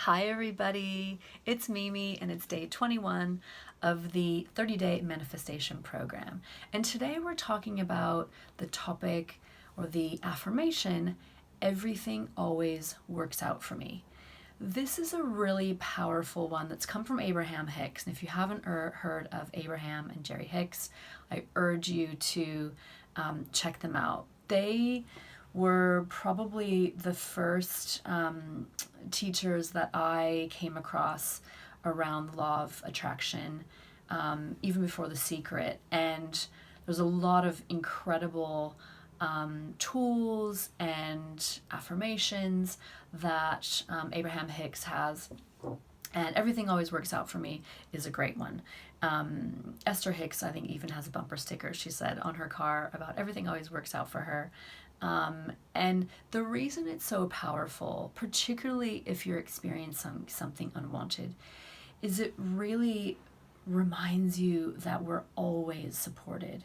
Hi everybody, it's Mimi and it's day 21 of the 30-day manifestation program. And today we're talking about the topic or the affirmation, everything always works out for me. This is a really powerful one that's come from Abraham Hicks. And if you haven't heard of Abraham and Jerry Hicks, I urge you to check them out. They were probably the first teachers that I came across around the law of attraction, even before The Secret. And there's a lot of incredible tools and affirmations that Abraham Hicks has. And everything always works out for me is a great one. Esther Hicks, I think, even has a bumper sticker, she said, on her car about everything always works out for her. And the reason it's so powerful, particularly if you're experiencing something unwanted, is it really reminds you that we're always supported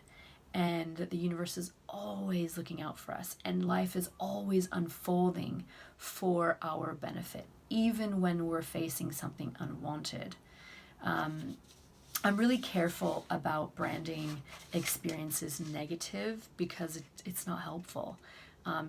and that the universe is always looking out for us and life is always unfolding for our benefit, even when we're facing something unwanted. I'm really careful about branding experiences negative because it's not helpful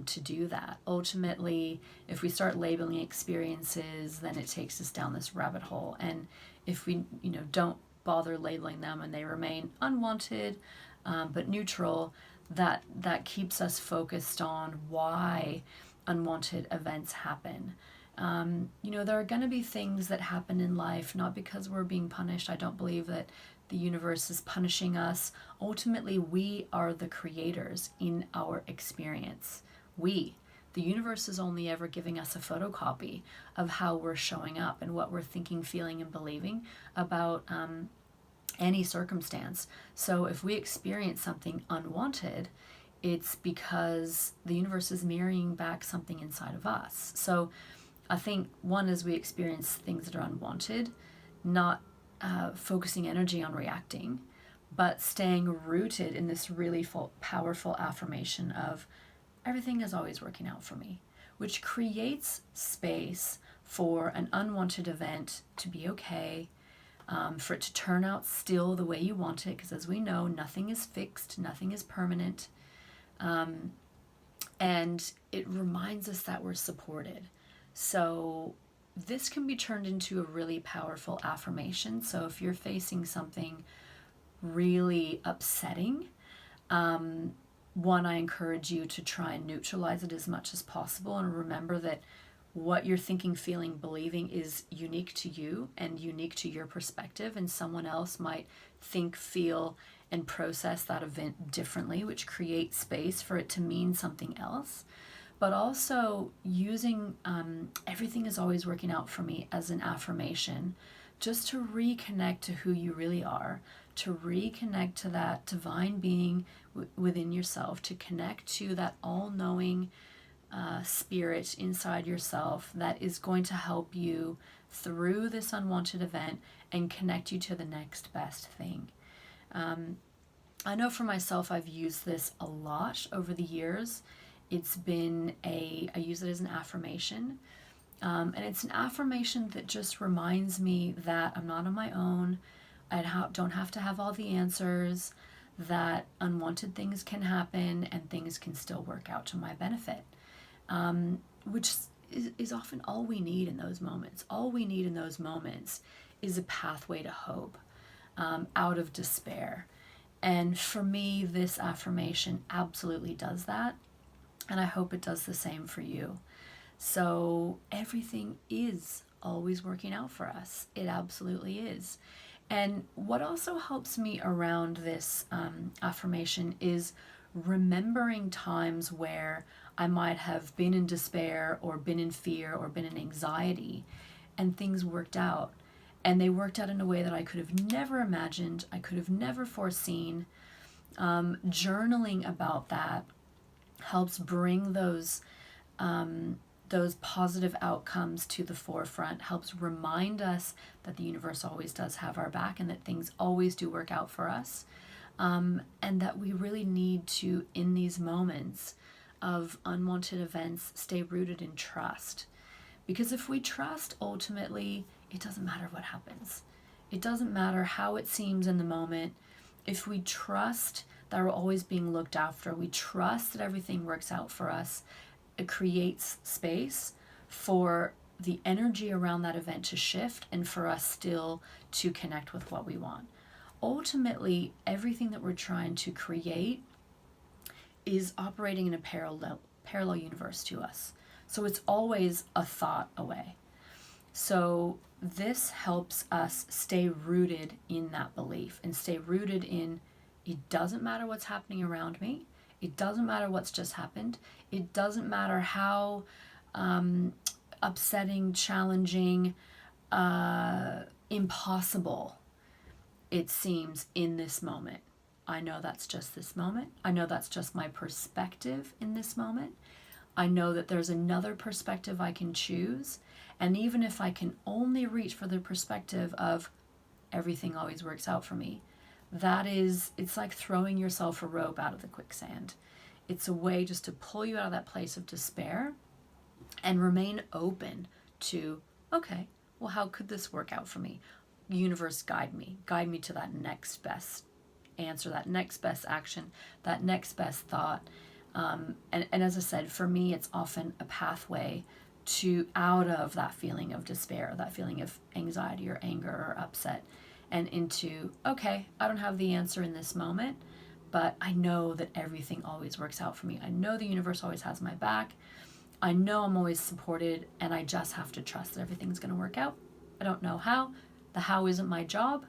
to do that. Ultimately, if we start labeling experiences, then it takes us down this rabbit hole. And if we, don't bother labeling them and they remain unwanted but neutral, that keeps us focused on why unwanted events happen. There are going to be things that happen in life, not because we're being punished. I don't believe that the universe is punishing us. Ultimately, we are the creators in our experience. The universe is only ever giving us a photocopy of how we're showing up and what we're thinking, feeling, and believing about any circumstance. So if we experience something unwanted, it's because the universe is mirroring back something inside of us. So I think one is we experience things that are unwanted, not focusing energy on reacting, but staying rooted in this really powerful affirmation of everything is always working out for me, which creates space for an unwanted event to be okay, for it to turn out still the way you want it, because as we know, nothing is fixed, nothing is permanent, and it reminds us that we're supported. So this can be turned into a really powerful affirmation. So if you're facing something really upsetting, one, I encourage you to try and neutralize it as much as possible and remember that what you're thinking, feeling, believing is unique to you and unique to your perspective, and someone else might think, feel, and process that event differently, which creates space for it to mean something else. But also using everything is always working out for me as an affirmation, just to reconnect to who you really are, to reconnect to that divine being within yourself, to connect to that all-knowing spirit inside yourself that is going to help you through this unwanted event and connect you to the next best thing. I know for myself, I've used this a lot over the years. I use it as an affirmation. And it's an affirmation that just reminds me that I'm not on my own. Don't have to have all the answers, that unwanted things can happen and things can still work out to my benefit, which is often all we need in those moments. All we need in those moments is a pathway to hope, out of despair. And for me, this affirmation absolutely does that. And I hope it does the same for you. So everything is always working out for us. It absolutely is. And what also helps me around this affirmation is remembering times where I might have been in despair or been in fear or been in anxiety and things worked out. And they worked out in a way that I could have never imagined, I could have never foreseen. Journaling about that helps bring those positive outcomes to the forefront, helps remind us that the universe always does have our back and that things always do work out for us, and that we really need to, in these moments of unwanted events, stay rooted in trust. Because if we trust, ultimately, it doesn't matter what happens. It doesn't matter how it seems in the moment. If we trust that we're always being looked after, we trust that everything works out for us, it creates space for the energy around that event to shift and for us still to connect with what we want. Ultimately, everything that we're trying to create is operating in a parallel universe to us. So it's always a thought away. So this helps us stay rooted in that belief and stay rooted in, it doesn't matter what's happening around me. It doesn't matter what's just happened. It doesn't matter how upsetting, challenging, impossible it seems in this moment. I know that's just this moment. I know that's just my perspective in this moment. I know that there's another perspective I can choose. And even if I can only reach for the perspective of everything always works out for me, it's like throwing yourself a rope out of the quicksand. It's a way just to pull you out of that place of despair and remain open to, okay, well, how could this work out for me? Universe, guide me to that next best answer, that next best action, that next best thought. And as I said, for me, it's often a pathway to out of that feeling of despair, that feeling of anxiety or anger or upset, and into, okay, I don't have the answer in this moment, but I know that everything always works out for me. I know the universe always has my back. I know I'm always supported, and I just have to trust that everything's going to work out. I don't know how. The how isn't my job.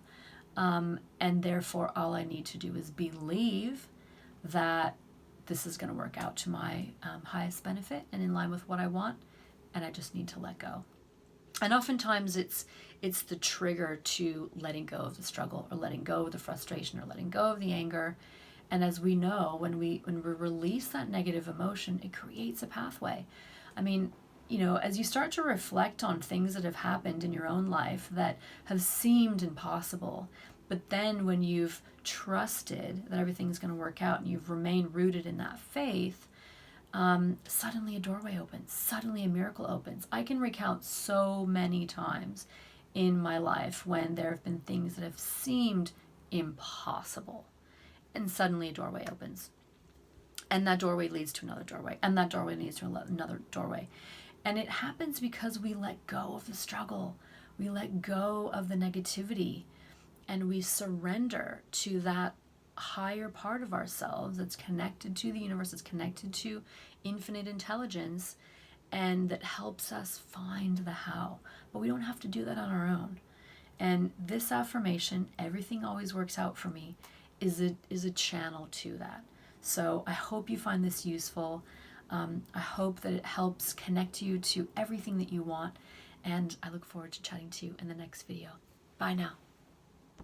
And therefore, all I need to do is believe that this is going to work out to my highest benefit and in line with what I want. And I just need to let go. And oftentimes it's the trigger to letting go of the struggle, or letting go of the frustration, or letting go of the anger. And as we know, when we release that negative emotion, it creates a pathway. I mean, as you start to reflect on things that have happened in your own life that have seemed impossible, but then when you've trusted that everything's going to work out and you've remained rooted in that faith, suddenly a doorway opens, suddenly a miracle opens. I can recount so many times in my life when there have been things that have seemed impossible, and suddenly a doorway opens. And that doorway leads to another doorway, and that doorway leads to another doorway. And it happens because we let go of the struggle. We let go of the negativity, and we surrender to that higher part of ourselves that's connected to the universe, that's connected to infinite intelligence, and that helps us find the how. But we don't have to do that on our own. And this affirmation, everything always works out for me, is a channel to that. So I hope you find this useful. I hope that it helps connect you to everything that you want, and I look forward to chatting to you in the next video. Bye now.